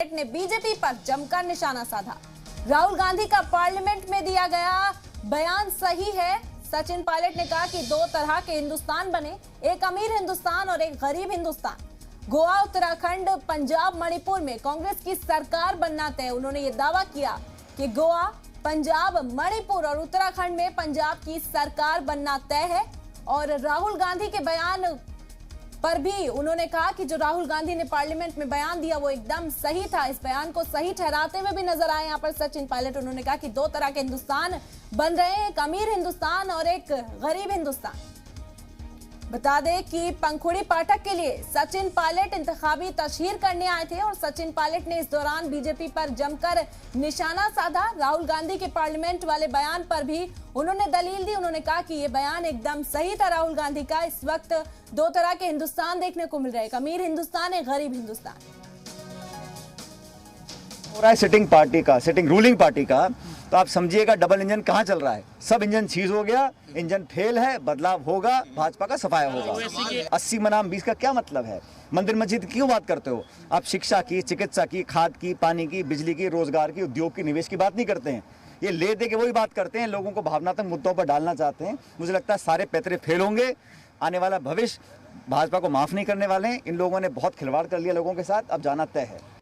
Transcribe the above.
ने बीजेपी पर जमकर निशाना साधा। राहुल गांधी का पार्लियामेंट में दिया गया बयान सही है। सचिन पायलट ने कहा कि दो तरह के हिंदुस्तान बने, एक अमीर हिंदुस्तान और एक गरीब हिंदुस्तान। गोवा, उत्तराखंड, पंजाब, मणिपुर में कांग्रेस की सरकार बनना तय। उन्होंने ये दावा किया कि गोवा, पंजाब, मणिपुर और उत्तराखंड में पंजाब की सरकार बनना तय है। और राहुल गांधी के बयान पर भी उन्होंने कहा कि जो राहुल गांधी ने पार्लियामेंट में बयान दिया वो एकदम सही था। इस बयान को सही ठहराते हुए भी नजर आए यहाँ पर सचिन पायलट। उन्होंने कहा कि दो तरह के हिंदुस्तान बन रहे हैं, एक अमीर हिंदुस्तान और एक गरीब हिंदुस्तान। बता दें कि पंखुड़ी पाठक के लिए सचिन पायलट इंतखाबी तशहीर करने आए थे और सचिन पायलट ने इस दौरान बीजेपी पर जमकर निशाना साधा। राहुल गांधी के पार्लियामेंट वाले बयान पर भी उन्होंने दलील दी। उन्होंने कहा कि ये बयान एकदम सही था राहुल गांधी का। इस वक्त दो तरह के हिंदुस्तान देखने को मिल रहे हैं, एक अमीर हिंदुस्तान, एक गरीब हिंदुस्तान। हो रहा है सिटिंग पार्टी का, सिटिंग रूलिंग पार्टी का, तो आप समझिएगा डबल इंजन कहां चल रहा है। सब इंजन सीज हो गया, इंजन फेल है, बदलाव होगा, भाजपा का सफाया होगा। 80 बनाम 20 का क्या मतलब है? मंदिर मस्जिद क्यों बात करते हो आप? शिक्षा की, चिकित्सा की, खाद की, पानी की, बिजली की, रोजगार की, उद्योग की, निवेश की बात नहीं करते हैं। ये ले दे के वही बात करते हैं, लोगों को भावनात्मक मुद्दों पर डालना चाहते हैं। मुझे लगता है सारे पैतरे फेल होंगे। आने वाला भविष्य भाजपा को माफ नहीं करने वाले हैं। इन लोगों ने बहुत खिलवाड़ कर लिया लोगों के साथ, अब जाना तय है।